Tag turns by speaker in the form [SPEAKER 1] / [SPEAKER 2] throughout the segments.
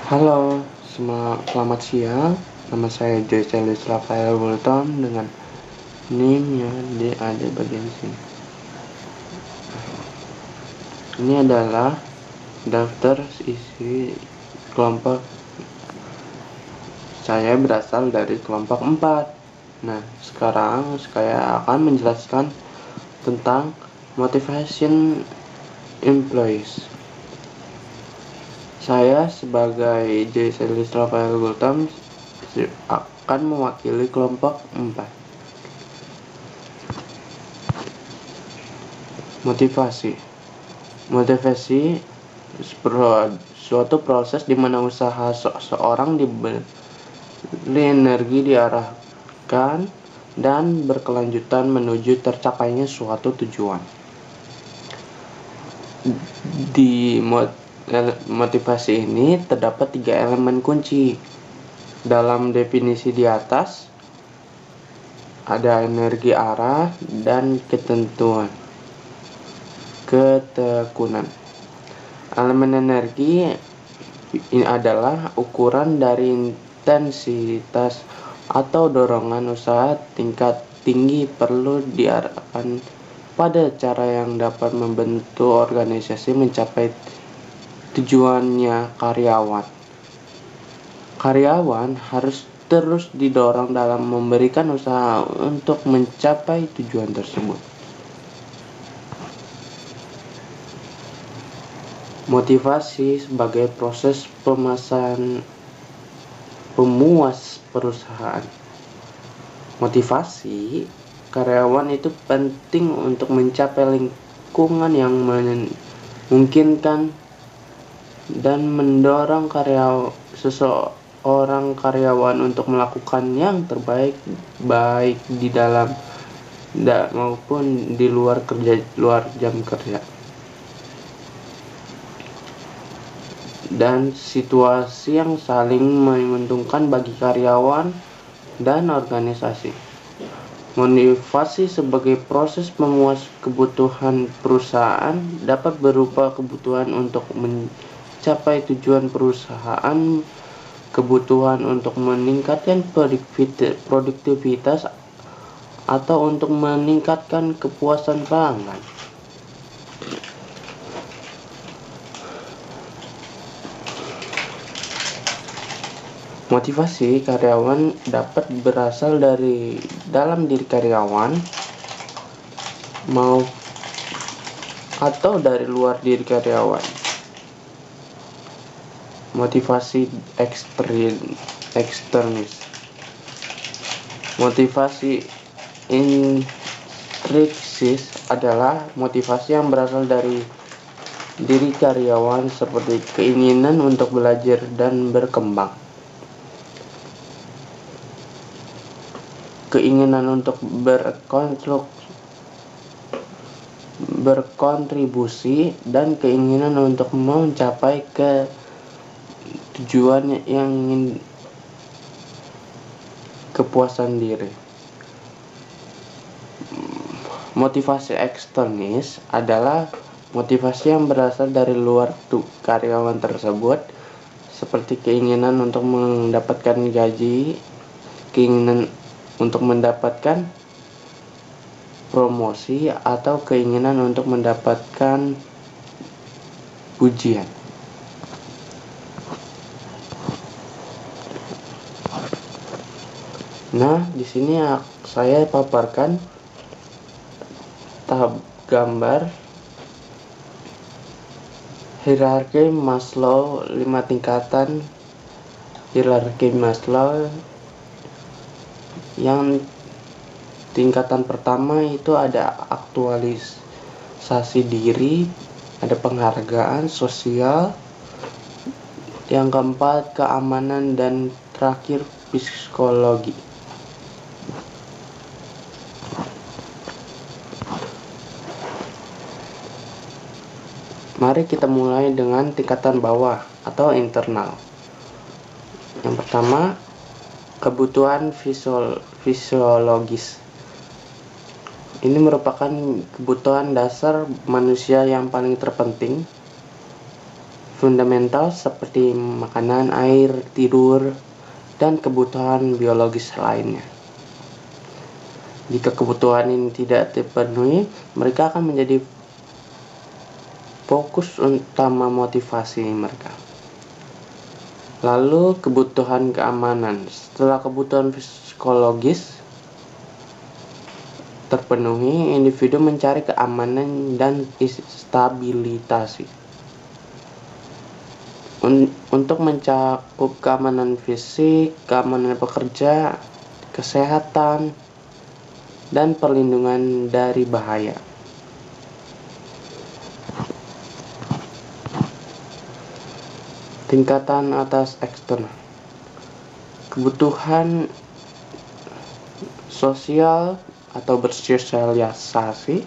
[SPEAKER 1] Halo, selamat siang. Nama saya Joyce Rafael Bolton dengan NIM yang ada bagian sini. Ini adalah daftar isi kelompok. Saya berasal dari kelompok 4. Nah, sekarang saya akan menjelaskan tentang motivation employees. Saya sebagai Joyce Rafael Bolton akan mewakili kelompok 4. Motivasi suatu proses di mana usaha seseorang diberi energi, diarahkan dan berkelanjutan menuju tercapainya suatu tujuan. Di motivasi ini terdapat 3 elemen kunci. Dalam definisi di atas ada energi, arah, dan ketekunan. Elemen energi ini adalah ukuran dari intensitas atau dorongan usaha tingkat tinggi perlu diarahkan pada cara yang dapat membantu organisasi mencapai tujuannya. Karyawan harus terus didorong dalam memberikan usaha untuk mencapai tujuan tersebut. Motivasi sebagai proses pemuas perusahaan. Motivasi karyawan itu penting untuk mencapai lingkungan yang memungkinkan dan mendorong seseorang karyawan untuk melakukan yang terbaik baik di dalam maupun di luar jam kerja. Dan situasi yang saling menguntungkan bagi karyawan dan organisasi. Motivasi sebagai proses memuas kebutuhan perusahaan dapat berupa kebutuhan untuk mencapai tujuan perusahaan, kebutuhan untuk meningkatkan produktivitas, atau untuk meningkatkan kepuasan pelanggan. Motivasi karyawan dapat berasal dari dalam diri karyawan atau dari luar diri karyawan. Motivasi eksternis. Motivasi intrinsikis adalah motivasi yang berasal dari diri karyawan seperti keinginan untuk belajar dan berkembang, keinginan untuk berkontribusi, dan keinginan untuk mencapai tujuan yang ingin kepuasan diri. Motivasi eksternis adalah motivasi yang berasal dari luar karyawan tersebut, seperti keinginan untuk mendapatkan gaji, keinginan untuk mendapatkan promosi, atau keinginan untuk mendapatkan pujian. Nah, di sini saya paparkan tahap gambar hierarki Maslow, 5 tingkatan hierarki Maslow. Yang tingkatan pertama itu ada aktualisasi diri, ada penghargaan sosial, yang keempat keamanan, dan terakhir psikologi. Mari kita mulai dengan tingkatan bawah atau internal. Yang pertama, kebutuhan fisiologis. Ini merupakan kebutuhan dasar manusia yang paling terpenting. fundamental seperti makanan, air, tidur, dan kebutuhan biologis lainnya. Jika kebutuhan ini tidak terpenuhi, mereka akan menjadi fokus utama motivasi mereka. Lalu kebutuhan keamanan. Setelah kebutuhan psikologis terpenuhi, individu mencari keamanan dan stabilitas. Untuk mencakup keamanan fisik, keamanan pekerja, kesehatan, dan perlindungan dari bahaya. Tingkatan atas eksternal. Kebutuhan sosial atau bersosialisasi.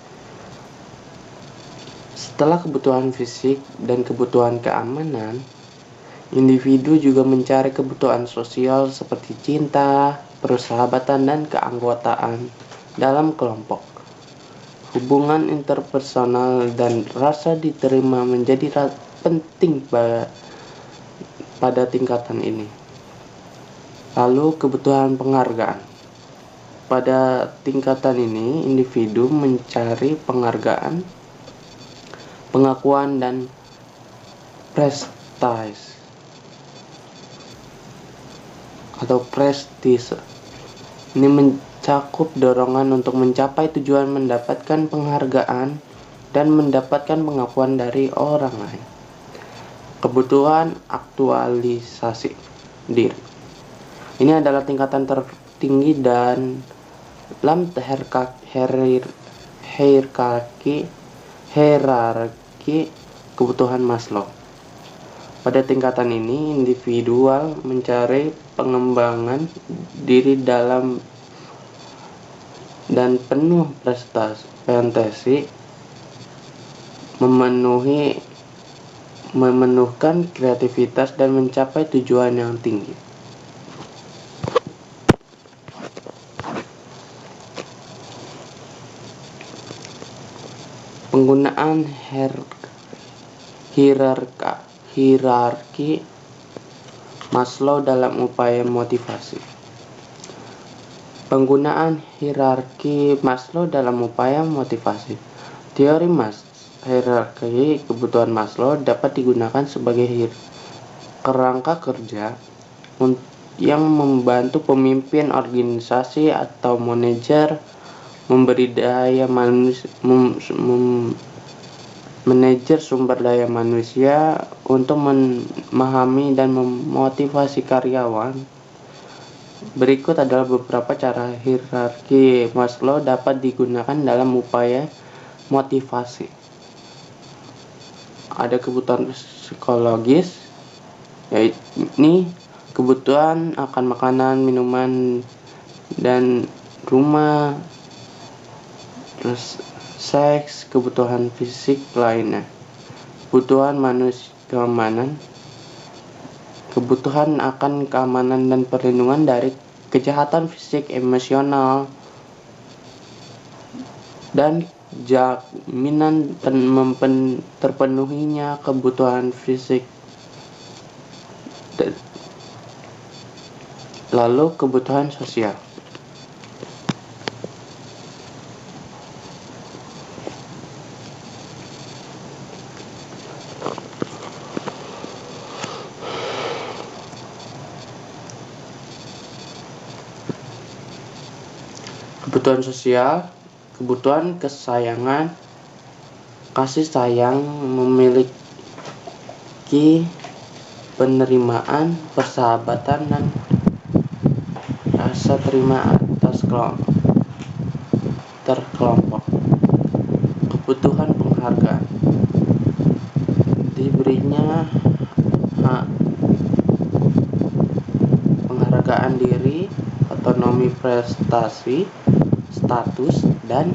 [SPEAKER 1] Setelah kebutuhan fisik dan kebutuhan keamanan, individu juga mencari kebutuhan sosial seperti cinta, persahabatan, dan keanggotaan dalam kelompok. Hubungan interpersonal dan rasa diterima menjadi penting pada tingkatan ini. Lalu kebutuhan penghargaan. Pada tingkatan ini, individu mencari penghargaan, pengakuan, dan prestise atau prestise. Ini mencakup dorongan untuk mencapai tujuan, mendapatkan penghargaan, dan mendapatkan pengakuan dari orang lain. Kebutuhan aktualisasi diri. Ini adalah tingkatan tertinggi dan dalam hierarki kebutuhan Maslow. Pada tingkatan ini, individual mencari pengembangan diri dalam dan penuh fantasi, memenuhkan kreativitas dan mencapai tujuan yang tinggi. Penggunaan hierarki Maslow dalam upaya motivasi. Penggunaan hierarki Maslow dalam upaya motivasi. Teori hierarki kebutuhan Maslow dapat digunakan sebagai kerangka kerja yang membantu pemimpin organisasi atau manajer manajer sumber daya manusia untuk memahami dan memotivasi karyawan. Berikut adalah beberapa cara hierarki Maslow dapat digunakan dalam upaya motivasi. Ada kebutuhan psikologis, yaitu kebutuhan akan makanan, minuman, dan rumah. Terus seks, kebutuhan fisik lainnya. Kebutuhan keamanan, kebutuhan akan keamanan dan perlindungan dari kejahatan fisik, emosional, dan jaminan terpenuhinya kebutuhan fisik. Lalu kebutuhan sosial. Kebutuhan sosial, kebutuhan kesayangan, kasih sayang, memiliki penerimaan, persahabatan, dan rasa terima atas terkelompok. Kebutuhan penghargaan, diberinya penghargaan diri, otonomi prestasi, status, dan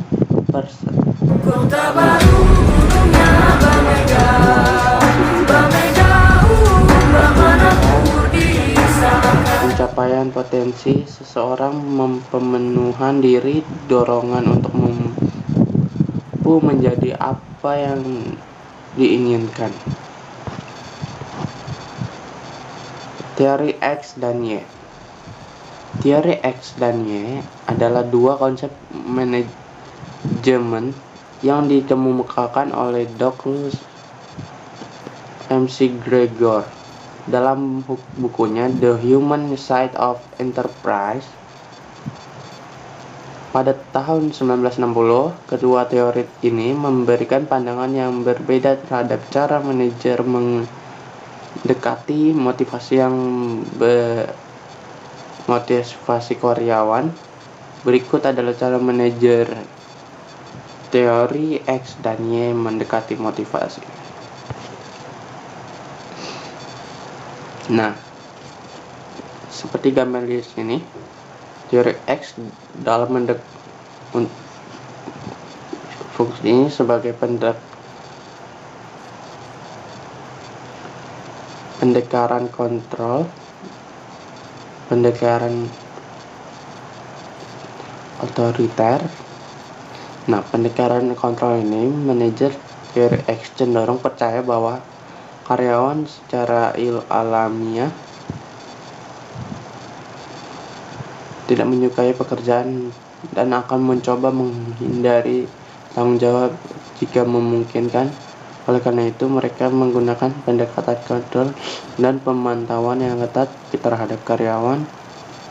[SPEAKER 1] pencapaian potensi seseorang, pemenuhan diri, dorongan untuk mampu menjadi apa yang diinginkan. Teori X dan Y. Teori X dan Y adalah dua konsep manajemen yang dikemukakan oleh Douglas McGregor dalam bukunya The Human Side of Enterprise. Pada tahun 1960, kedua teori ini memberikan pandangan yang berbeda terhadap cara manajer mendekati motivasi karyawan. Berikut adalah cara manajer teori X dan Y mendekati motivasi. Nah, seperti gambar di sini, teori X dalam fungsinya sebagai pendekatan kontrol, pendekatan otoriter. Nah, pendekatan kontrol ini, manajer teori X cenderung percaya bahwa karyawan secara alamiah tidak menyukai pekerjaan dan akan mencoba menghindari tanggung jawab jika memungkinkan. Oleh karena itu, mereka menggunakan pendekatan kontrol dan pemantauan yang ketat terhadap karyawan.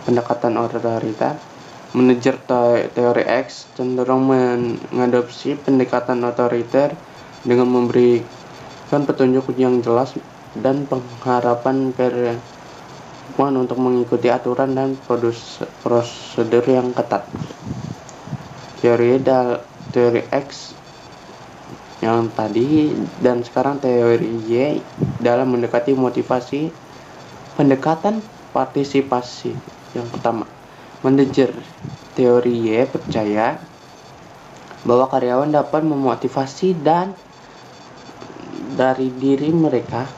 [SPEAKER 1] Pendekatan otoriter. Manajer teori X cenderung mengadopsi pendekatan otoriter dengan memberikan petunjuk yang jelas dan pengharapan karyawan untuk mengikuti aturan dan prosedur yang ketat. Teori X yang tadi dan sekarang teori Y dalam mendekati motivasi. Pendekatan partisipasi. Yang pertama, manajer teori Y percaya bahwa karyawan dapat memotivasi dari diri mereka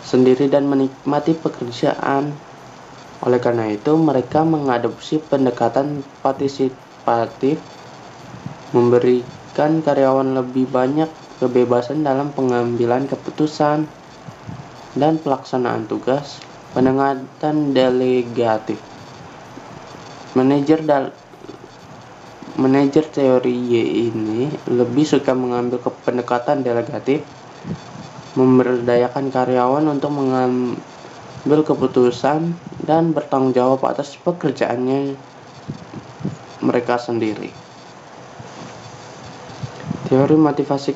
[SPEAKER 1] sendiri dan menikmati pekerjaan. Oleh karena itu, mereka mengadopsi pendekatan partisipatif, memberikan karyawan lebih banyak kebebasan dalam pengambilan keputusan dan pelaksanaan tugas. Pendekatan delegatif. Manajer teori Y ini lebih suka mengambil pendekatan delegatif, memberdayakan karyawan untuk mengambil keputusan dan bertanggung jawab atas pekerjaannya mereka sendiri. Teori motivasi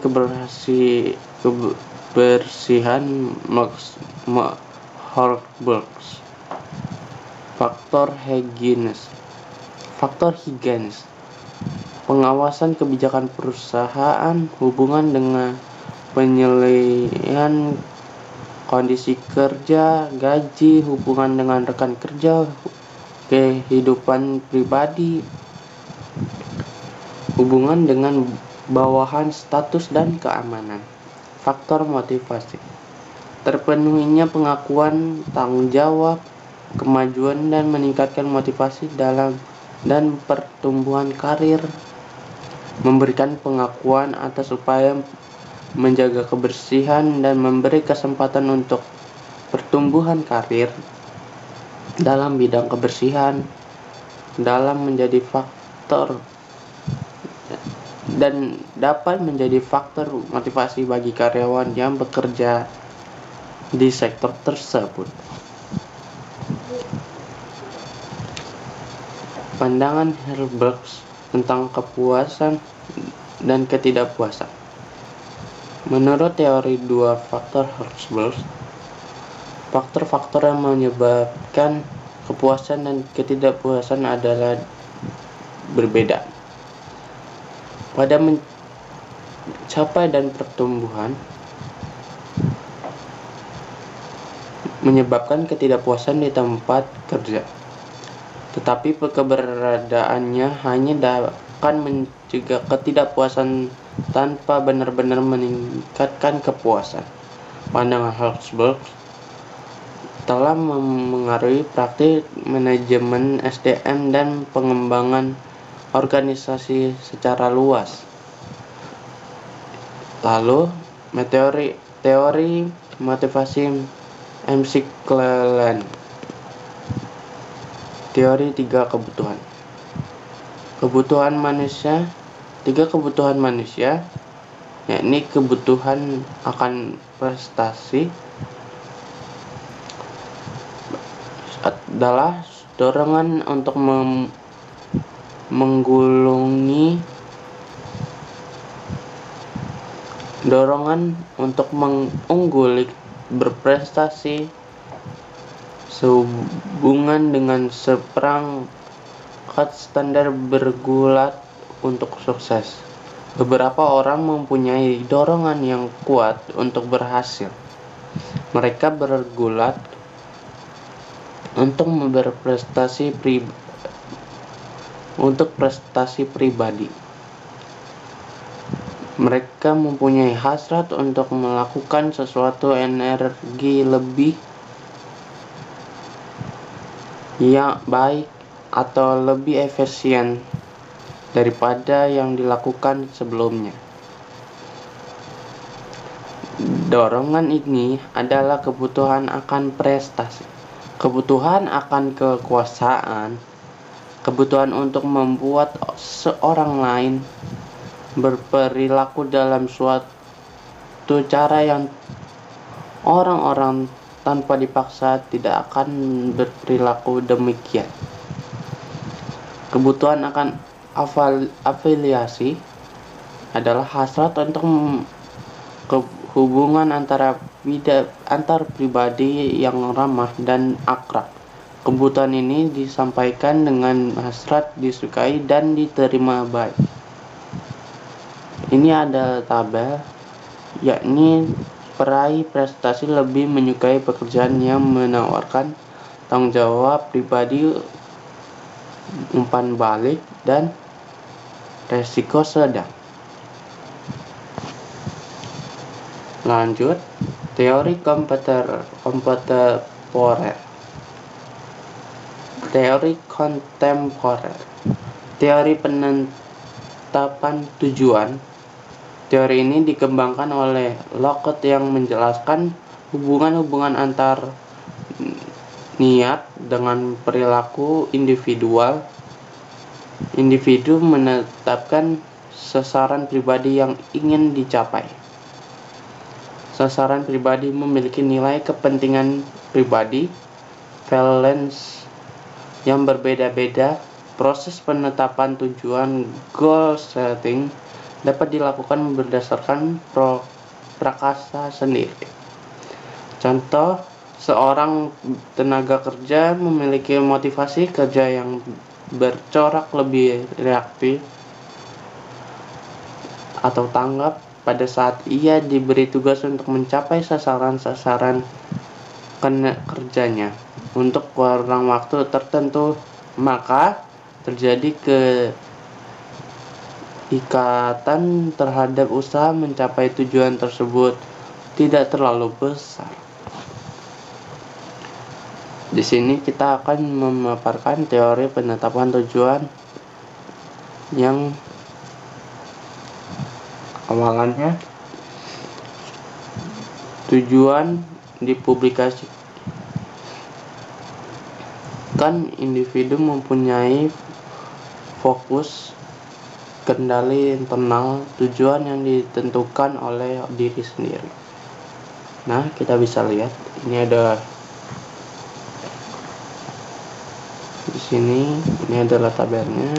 [SPEAKER 1] kebersihan Hornberg. Faktor Higgins. Pengawasan kebijakan perusahaan, hubungan dengan penilaian kondisi kerja, gaji, hubungan dengan rekan kerja, kehidupan pribadi, hubungan dengan bawahan, status dan keamanan. Faktor motivasi. Terpenuhinya pengakuan, tanggung jawab, kemajuan dan meningkatkan motivasi dan pertumbuhan karir. Memberikan pengakuan atas upaya menjaga kebersihan dan memberi kesempatan untuk pertumbuhan karir dalam bidang kebersihan dalam menjadi faktor dan dapat menjadi faktor motivasi bagi karyawan yang bekerja di sektor tersebut. Pandangan Hornberg tentang kepuasan dan ketidakpuasan. Menurut teori dua faktor Hornberg, faktor-faktor yang menyebabkan kepuasan dan ketidakpuasan adalah berbeda. Pada mencapai dan pertumbuhan menyebabkan ketidakpuasan di tempat kerja, tetapi keberadaannya hanya akan mencegah ketidakpuasan tanpa benar-benar meningkatkan kepuasan. Pandangan Hornberg telah mengaruhi praktik manajemen SDM dan pengembangan organisasi secara luas. Lalu, teori motivasi McClellan. Teori tiga kebutuhan. Tiga kebutuhan manusia, yakni kebutuhan akan prestasi adalah dorongan untuk mengungguli, berprestasi, sehubungan dengan seperangkat standar bergulat untuk sukses. Beberapa orang mempunyai dorongan yang kuat untuk berhasil. Mereka bergulat untuk prestasi pribadi. Mereka mempunyai hasrat untuk melakukan sesuatu energi lebih yang baik atau lebih efisien daripada yang dilakukan sebelumnya. Dorongan ini adalah kebutuhan akan prestasi, kebutuhan akan kekuasaan, kebutuhan untuk membuat seorang lain berperilaku dalam suatu cara yang orang-orang tanpa dipaksa tidak akan berperilaku demikian. Kebutuhan akan afiliasi adalah hasrat untuk hubungan antar pribadi yang ramah dan akrab. Kebutuhan ini disampaikan dengan hasrat disukai dan diterima baik. Ini ada tabel, yakni peraih prestasi lebih menyukai pekerjaan yang menawarkan tanggung jawab pribadi, umpan balik, dan resiko sedang. Lanjut, teori kontemporer. Teori kontemporer. Teori penetapan tujuan. Teori ini dikembangkan oleh Locke yang menjelaskan hubungan-hubungan antar niat dengan perilaku individual. Individu menetapkan sasaran pribadi yang ingin dicapai. Sasaran pribadi memiliki nilai kepentingan pribadi, valence yang berbeda-beda. Proses penetapan tujuan, goal setting, dapat dilakukan berdasarkan prakasa sendiri. Contoh, seorang tenaga kerja memiliki motivasi kerja yang bercorak lebih reaktif atau tanggap pada saat ia diberi tugas untuk mencapai sasaran-sasaran kerjanya untuk kurang waktu tertentu, maka terjadi ikatan terhadap usaha mencapai tujuan tersebut tidak terlalu besar. Di sini kita akan memaparkan teori penetapan tujuan yang awalannya tujuan dipublikasikan, individu mempunyai fokus, kendali internal, tujuan yang ditentukan oleh diri sendiri. Nah, kita bisa lihat ini ada di sini, ini adalah tabelnya.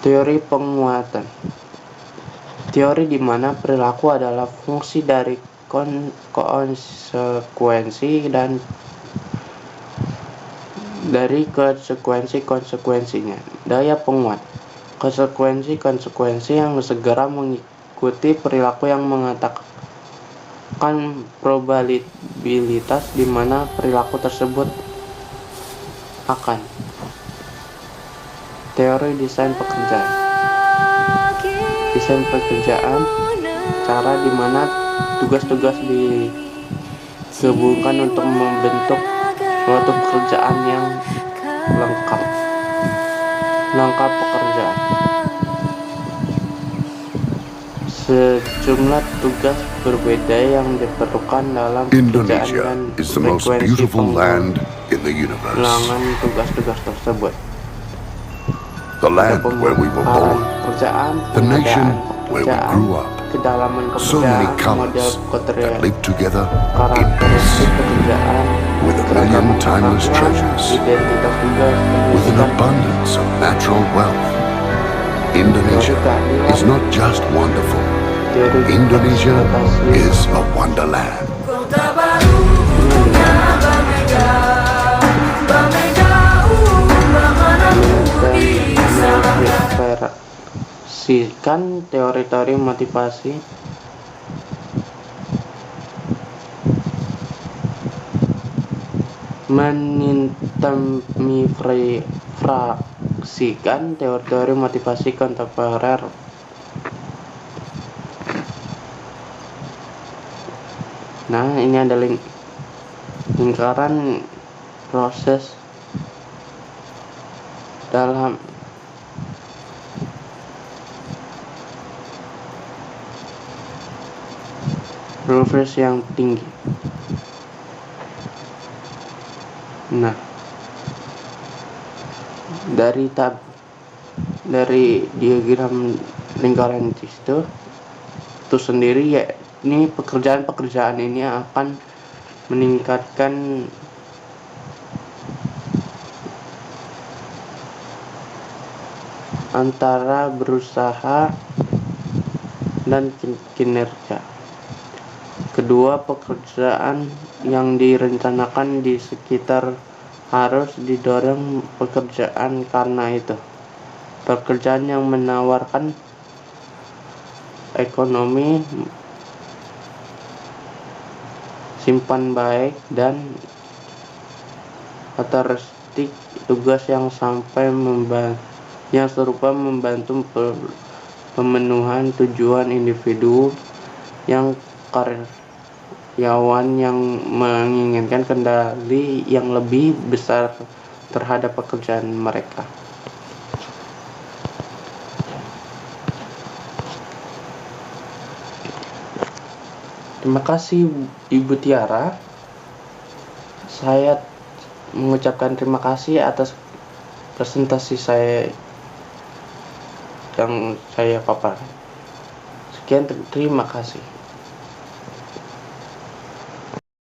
[SPEAKER 1] Teori penguatan. Teori di mana perilaku adalah fungsi dari konsekuensi dan dari konsekuensinya. Daya penguat. Konsekuensi yang segera mengikuti perilaku yang mengatakan probabilitas di mana perilaku tersebut akan. Teori desain pekerjaan. Desain pekerjaan, cara di mana tugas-tugas digabungkan untuk membentuk suatu pekerjaan yang lengkap pekerjaan. sejumlah tugas berbeda yang diperlukan dalam pekerjaan
[SPEAKER 2] Indonesia
[SPEAKER 1] dan
[SPEAKER 2] is the most
[SPEAKER 1] frekuensi
[SPEAKER 2] beautiful land in the universe.
[SPEAKER 1] pengulangan tugas-tugas tersebut.
[SPEAKER 2] The
[SPEAKER 1] Ada
[SPEAKER 2] land where we were
[SPEAKER 1] pemekaran
[SPEAKER 2] born,
[SPEAKER 1] pekerjaan,
[SPEAKER 2] the nation
[SPEAKER 1] pengadaan
[SPEAKER 2] where we
[SPEAKER 1] pekerjaan,
[SPEAKER 2] grew up.
[SPEAKER 1] kedalaman
[SPEAKER 2] So many
[SPEAKER 1] pekerjaan, model
[SPEAKER 2] colors that live together in
[SPEAKER 1] karakteristik
[SPEAKER 2] peace,
[SPEAKER 1] pekerjaan,
[SPEAKER 2] with a
[SPEAKER 1] keragaman
[SPEAKER 2] million timeless
[SPEAKER 1] penghasilan,
[SPEAKER 2] treasures,
[SPEAKER 1] identitas tugas,
[SPEAKER 2] with an
[SPEAKER 1] pendidikan,
[SPEAKER 2] abundance of natural wealth. Indonesia is not just wonderful.
[SPEAKER 1] teori
[SPEAKER 2] Indonesia
[SPEAKER 1] eksploitasi
[SPEAKER 2] is a wonderland.
[SPEAKER 3] Kota barunya Bamega, bagaimanamu bisa
[SPEAKER 1] mengintegrasikan teori-teori motivasi fraksikan teori-teori motivasi kontemporer. Nah, ini ada lingkaran proses dalam progres yang tinggi. Nah, dari diagram lingkaran itu sendiri, ya, ini pekerjaan ini akan meningkatkan antara berusaha dan kinerja. Kedua pekerjaan yang direncanakan di sekitar harus didorong pekerjaan karena itu. Pekerjaan yang menawarkan ekonomi simpan baik dan karakteristik tugas yang serupa membantu pemenuhan tujuan individu yang karyawan yang menginginkan kendali yang lebih besar terhadap pekerjaan mereka. Terima kasih Ibu Tiara. Saya mengucapkan terima kasih atas presentasi saya yang saya paparkan. Sekian, terima kasih.